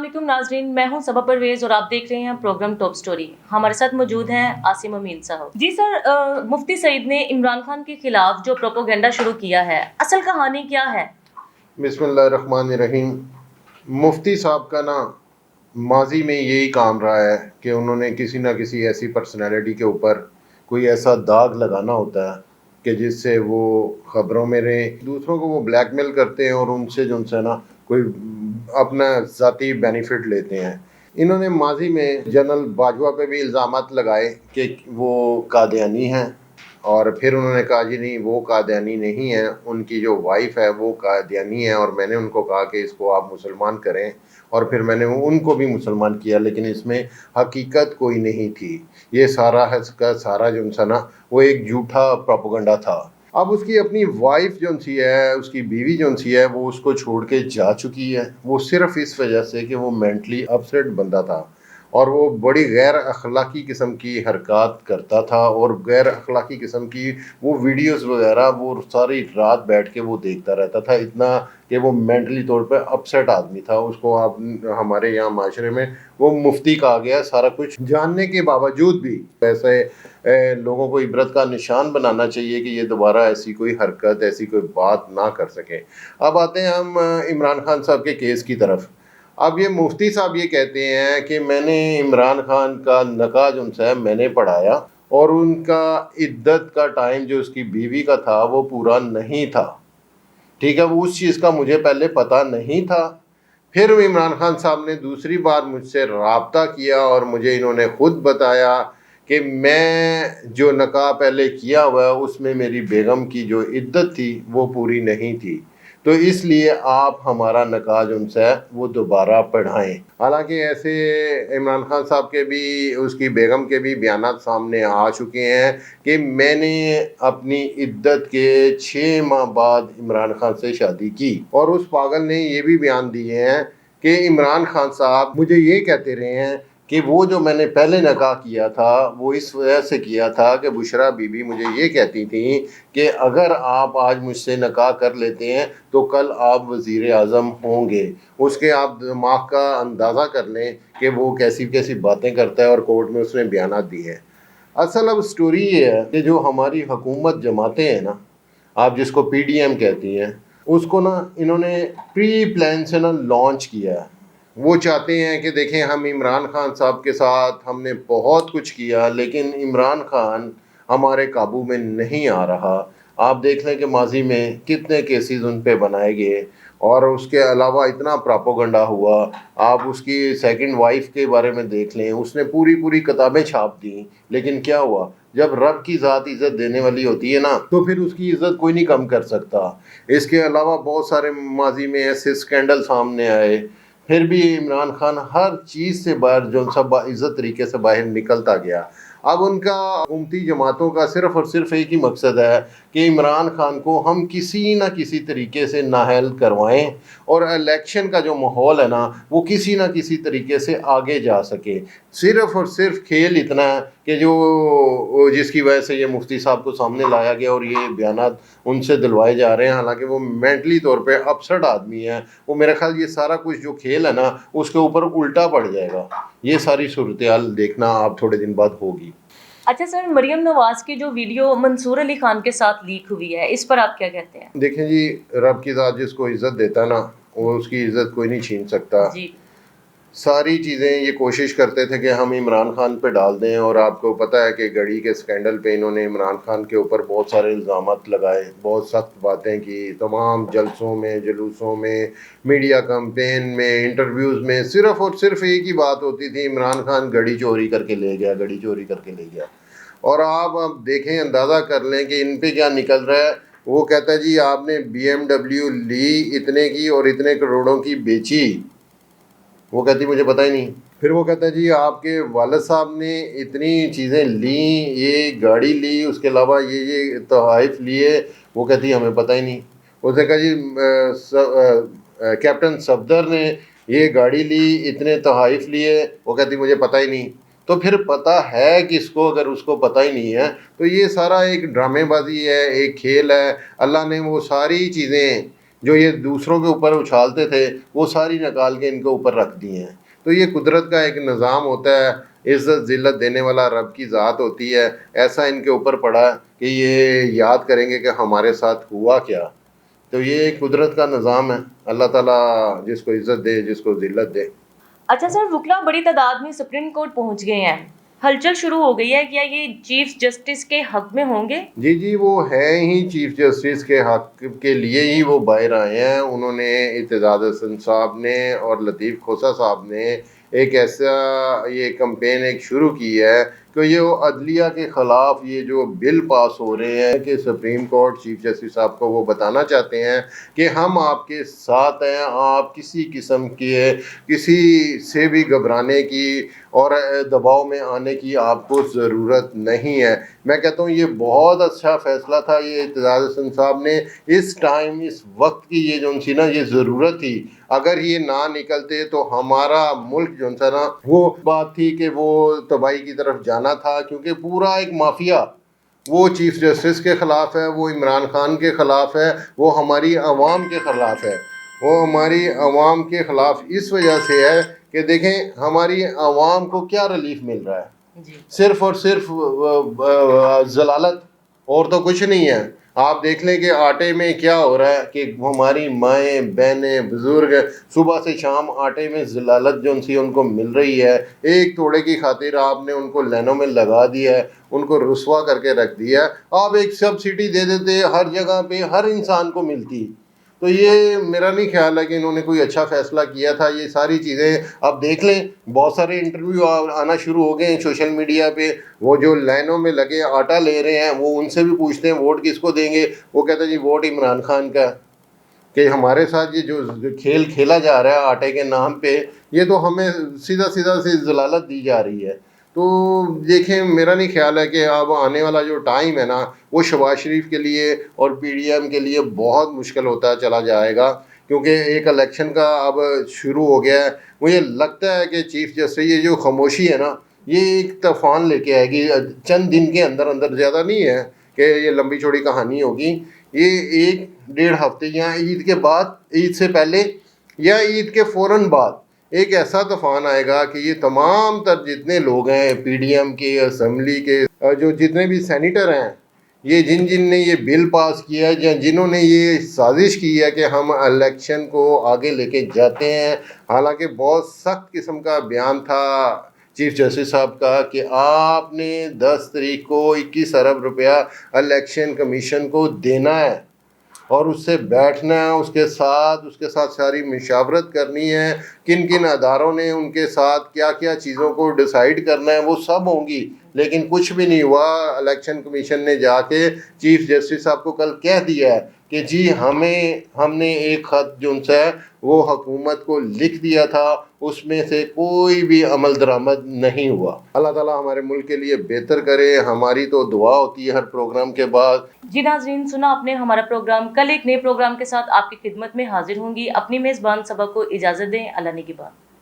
علیکم ناظرین، میں ہوں صبا پرویز اور آپ دیکھ رہے ہیں پروگرام ٹاپ سٹوری۔ ہمارے ساتھ موجود ہیں عاصم امین صاحب۔ جی سر، مفتی سعید نے عمران خان کے خلاف جو پروپیگنڈا شروع کیا ہے، اصل کہانی کیا ہے؟ بسم اللہ الرحمن الرحیم۔ مفتی صاحب کا نا ماضی میں یہی کام رہا ہے کہ انہوں نے کسی نہ کسی ایسی پرسنالٹی کے اوپر کوئی ایسا داغ لگانا ہوتا ہے کہ جس سے وہ خبروں میں رہیں، دوسروں کو وہ بلیک میل کرتے ہیں اور ان سے نا کوئی اپنا ذاتی بینیفٹ لیتے ہیں۔ انہوں نے ماضی میں جنرل باجوہ پہ بھی الزامات لگائے کہ وہ قادیانی ہیں، اور پھر انہوں نے کہا جی نہیں، وہ قادیانی نہیں ہے، ان کی جو وائف ہے وہ قادیانی ہے، اور میں نے ان کو کہا کہ اس کو آپ مسلمان کریں، اور پھر میں نے ان کو بھی مسلمان کیا، لیکن اس میں حقیقت کوئی نہیں تھی۔ یہ سارا کا سارا جو سا نا وہ ایک جھوٹا پروپیگنڈا تھا۔ اب اس کی اپنی وائف جو سی ہے، اس کی بیوی جو سی ہے، وہ اس کو چھوڑ کے جا چکی ہے، وہ صرف اس وجہ سے کہ وہ مینٹلی اپسیٹ بندہ تھا، اور وہ بڑی غیر اخلاقی قسم کی حرکات کرتا تھا، اور غیر اخلاقی قسم کی وہ ویڈیوز وغیرہ وہ ساری رات بیٹھ کے وہ دیکھتا رہتا تھا، اتنا کہ وہ مینٹلی طور پہ اپسیٹ آدمی تھا۔ اس کو آپ ہمارے یہاں معاشرے میں وہ مفتی کہا گیا، سارا کچھ جاننے کے باوجود بھی ایسے لوگوں کو عبرت کا نشان بنانا چاہیے کہ یہ دوبارہ ایسی کوئی حرکت، ایسی کوئی بات نہ کر سکیں۔ اب آتے ہیں ہم عمران خان صاحب کے کیس کی طرف۔ اب یہ مفتی صاحب یہ کہتے ہیں کہ میں نے عمران خان کا نکاح جو ہے میں نے پڑھایا، اور ان کا عدت کا ٹائم جو اس کی بیوی کا تھا وہ پورا نہیں تھا، ٹھیک ہے، وہ اس چیز کا مجھے پہلے پتہ نہیں تھا۔ پھر عمران خان صاحب نے دوسری بار مجھ سے رابطہ کیا اور مجھے انہوں نے خود بتایا کہ میں جو نکاح پہلے کیا ہوا ہے اس میں میری بیگم کی جو عدت تھی وہ پوری نہیں تھی، تو اس لیے آپ ہمارا نکاح جو ہے وہ دوبارہ پڑھائیں۔ حالانکہ ایسے عمران خان صاحب کے بھی، اس کی بیگم کے بھی بیانات سامنے آ چکے ہیں کہ میں نے اپنی عدت کے 6 ماہ بعد عمران خان سے شادی کی، اور اس پاگل نے یہ بھی بیان دیے ہیں کہ عمران خان صاحب مجھے یہ کہتے رہے ہیں کہ وہ جو میں نے پہلے نکاح کیا تھا وہ اس وجہ سے کیا تھا کہ بشرا بی بی مجھے یہ کہتی تھیں کہ اگر آپ آج مجھ سے نکاح کر لیتے ہیں تو کل آپ وزیر اعظم ہوں گے۔ اس کے آپ دماغ کا اندازہ کر لیں کہ وہ کیسی کیسی باتیں کرتا ہے، اور کورٹ میں اس نے بیانات دیے ہیں۔ اصل اب سٹوری یہ ہے کہ جو ہماری حکومت جماعتیں ہیں نا، آپ جس کو پی ڈی ایم کہتی ہیں، اس کو نا انہوں نے پری پلان سے نا لانچ کیا ہے۔ وہ چاہتے ہیں کہ دیکھیں ہم عمران خان صاحب کے ساتھ ہم نے بہت کچھ کیا، لیکن عمران خان ہمارے قابو میں نہیں آ رہا۔ آپ دیکھ لیں کہ ماضی میں کتنے کیسز ان پہ بنائے گئے، اور اس کے علاوہ اتنا پراپوگنڈا ہوا۔ آپ اس کی سیکنڈ وائف کے بارے میں دیکھ لیں، اس نے پوری کتابیں چھاپ دیں، لیکن کیا ہوا؟ جب رب کی ذات عزت دینے والی ہوتی ہے نا تو پھر اس کی عزت کوئی نہیں کم کر سکتا۔ اس کے علاوہ بہت سارے ماضی میں ایسے اسکینڈل سامنے آئے، پھر بھی عمران خان ہر چیز سے باہر جو سب عزت طریقے سے باہر نکلتا گیا۔ اب ان کا حکومتی جماعتوں کا صرف اور صرف ایک ہی مقصد ہے کہ عمران خان کو ہم کسی نہ کسی طریقے سے نااہل کروائیں، اور الیکشن کا جو ماحول ہے نا وہ کسی نہ کسی طریقے سے آگے جا سکے۔ صرف اور صرف کھیل اتنا ہے کہ جو جس کی وجہ سے یہ مفتی صاحب کو سامنے لایا گیا اور یہ بیانات ان سے دلوائے جا رہے ہیں، حالانکہ وہ مینٹلی طور پہ اپسٹ آدمی ہے۔ وہ میرا خیال یہ سارا کچھ جو کھیل ہے نا اس کے اوپر الٹا پڑ جائے گا۔ یہ ساری صورتحال دیکھنا آپ تھوڑے دن بعد ہوگی۔ اچھا سر، مریم نواز کی جو ویڈیو منصور علی خان کے ساتھ لیک ہوئی ہے، اس پر آپ کیا کہتے ہیں؟ دیکھیں جی، رب کی ذات جس کو عزت دیتا ہے نا وہ اس کی عزت کوئی نہیں چھین سکتا۔ جی، ساری چیزیں یہ کوشش کرتے تھے کہ ہم عمران خان پہ ڈال دیں، اور آپ کو پتہ ہے کہ گڑی کے سکینڈل پہ انہوں نے عمران خان کے اوپر بہت سارے الزامات لگائے، بہت سخت باتیں کی، تمام جلسوں میں، جلوسوں میں، میڈیا کمپین میں، انٹرویوز میں صرف اور صرف ایک ہی بات ہوتی تھی، عمران خان گڑی چوری کر کے لے گیا، گڑی چوری کر کے لے گیا۔ اور آپ اب دیکھیں، اندازہ کر لیں کہ ان پہ کیا نکل رہا ہے۔ وہ کہتا ہے جی آپ نے بی ایم ڈبلیو لی اتنے کی اور اتنے کروڑوں کی بیچی، وہ کہتی مجھے پتہ ہی نہیں۔ پھر وہ کہتا ہے جی آپ کے والد صاحب نے اتنی چیزیں لیں، یہ گاڑی لی، اس کے علاوہ یہ تحائف لیے، وہ کہتی ہمیں پتہ ہی نہیں۔ اس نے کہا جی کیپٹن صفدر نے یہ گاڑی لی، اتنے تحائف لیے، وہ کہتی مجھے پتہ ہی نہیں۔ تو پھر پتہ ہے کس کو اگر اس کو پتہ ہی نہیں ہے؟ تو یہ سارا ایک ڈرامے بازی ہے، ایک کھیل ہے۔ اللہ نے وہ ساری چیزیں جو یہ دوسروں کے اوپر اچھالتے تھے وہ ساری نکال کے ان کے اوپر رکھ دی ہیں. تو یہ قدرت کا ایک نظام ہوتا ہے, عزت ذلت دینے والا رب کی ذات ہوتی ہے. ایسا ان کے اوپر پڑا کہ یہ یاد کریں گے کہ ہمارے ساتھ ہوا کیا. تو یہ ایک قدرت کا نظام ہے. اللہ تعالیٰ جس کو عزت دے, جس کو ذلت دے. اچھا سر, وکلا بڑی تعداد میں سپریم کورٹ پہنچ گئے ہیں, ہلچل شروع ہو گئی ہے, کیا یہ چیف جسٹس کے حق میں ہوں گے؟ جی وہ ہے ہی چیف جسٹس کے حق کے لیے ہی وہ باہر آئے ہیں. انہوں نے اعتزاز احسن صاحب نے اور لطیف کھوسہ صاحب نے ایک ایسا یہ کمپین ایک شروع کی ہے کہ یہ عدلیہ کے خلاف یہ جو بل پاس ہو رہے ہیں کہ سپریم کورٹ چیف جسٹس صاحب کو وہ بتانا چاہتے ہیں کہ ہم آپ کے ساتھ ہیں, آپ کسی قسم کے کسی سے بھی گھبرانے کی اور دباؤ میں آنے کی آپ کو ضرورت نہیں ہے. میں کہتا ہوں یہ بہت اچھا فیصلہ تھا یہ اعتزاز احسن صاحب نے. اس ٹائم اس وقت کی یہ جو سی نا یہ ضرورت تھی. اگر یہ نہ نکلتے تو ہمارا ملک جو نا وہ بات تھی کہ وہ تباہی کی طرف جانا تھا, کیونکہ پورا ایک مافیا وہ چیف جسٹس کے خلاف ہے, وہ عمران خان کے خلاف ہے, وہ ہماری عوام کے خلاف ہے. وہ ہماری عوام کے خلاف اس وجہ سے ہے کہ دیکھیں ہماری عوام کو کیا ریلیف مل رہا ہے, صرف اور صرف ضلالت, اور تو کچھ نہیں ہے. آپ دیکھ لیں کہ آٹے میں کیا ہو رہا ہے کہ ہماری مائیں بہنیں بزرگ صبح سے شام آٹے میں ضلالت جو سی ان کو مل رہی ہے. ایک توڑے کی خاطر آپ نے ان کو لینوں میں لگا دیا ہے, ان کو رسوا کر کے رکھ دیا ہے. آپ ایک سبسڈی دے دیتے ہر جگہ پہ ہر انسان کو ملتی. تو یہ میرا نہیں خیال ہے کہ انہوں نے کوئی اچھا فیصلہ کیا تھا. یہ ساری چیزیں آپ دیکھ لیں, بہت سارے انٹرویو آنا شروع ہو گئے ہیں سوشل میڈیا پہ. وہ جو لائنوں میں لگے آٹا لے رہے ہیں وہ ان سے بھی پوچھتے ہیں ووٹ کس کو دیں گے, وہ کہتے ہیں جی ووٹ عمران خان کا. کہ ہمارے ساتھ یہ جو کھیل کھیلا جا رہا ہے آٹے کے نام پہ, یہ تو ہمیں سیدھا سے ضلالت دی جا رہی ہے. تو دیکھیں میرا نہیں خیال ہے کہ اب آنے والا جو ٹائم ہے نا وہ شہباز شریف کے لیے اور پی ڈی ایم کے لیے بہت مشکل ہوتا چلا جائے گا, کیونکہ ایک الیکشن کا اب شروع ہو گیا ہے. مجھے لگتا ہے کہ چیف جسٹس یہ جو خاموشی ہے نا یہ ایک طوفان لے کے آئے گی چند دن کے اندر اندر. زیادہ نہیں ہے کہ یہ لمبی چوڑی کہانی ہوگی. یہ 1-1.5 ہفتے یا عید کے بعد, عید سے پہلے یا عید کے فوراً بعد ایک ایسا طوفان آئے گا کہ یہ تمام تر جتنے لوگ ہیں پی ڈی ایم کے, اسمبلی کے, جو جتنے بھی سینیٹر ہیں, یہ جن نے یہ بل پاس کیا ہے یا جنہوں نے یہ سازش کی ہے کہ ہم الیکشن کو آگے لے کے جاتے ہیں. حالانکہ بہت سخت قسم کا بیان تھا چیف جسٹس صاحب کا کہ آپ نے 10 تاریخ کو 21 ارب روپیہ الیکشن کمیشن کو دینا ہے اور اس سے بیٹھنا ہے, اس کے ساتھ ساری مشاورت کرنی ہے, کن اداروں نے ان کے ساتھ کیا کیا چیزوں کو ڈیسائیڈ کرنا ہے وہ سب ہوں گی. لیکن کچھ بھی نہیں ہوا. الیکشن کمیشن نے جا کے چیف جسٹس صاحب کو کل کہہ دیا ہے کہ جی ہم نے ایک خط جو ہے وہ حکومت کو لکھ دیا تھا, اس میں سے کوئی بھی عمل درآمد نہیں ہوا. اللہ تعالیٰ ہمارے ملک کے لیے بہتر کرے. ہماری تو دعا ہوتی ہے ہر پروگرام کے بعد. جی ناظرین, سنا آپ نے ہمارا پروگرام. کل ایک نئے پروگرام کے ساتھ آپ کی خدمت میں حاضر ہوں گی. اپنی میزبان صبا کو اجازت دیں. اللہ نگہبان.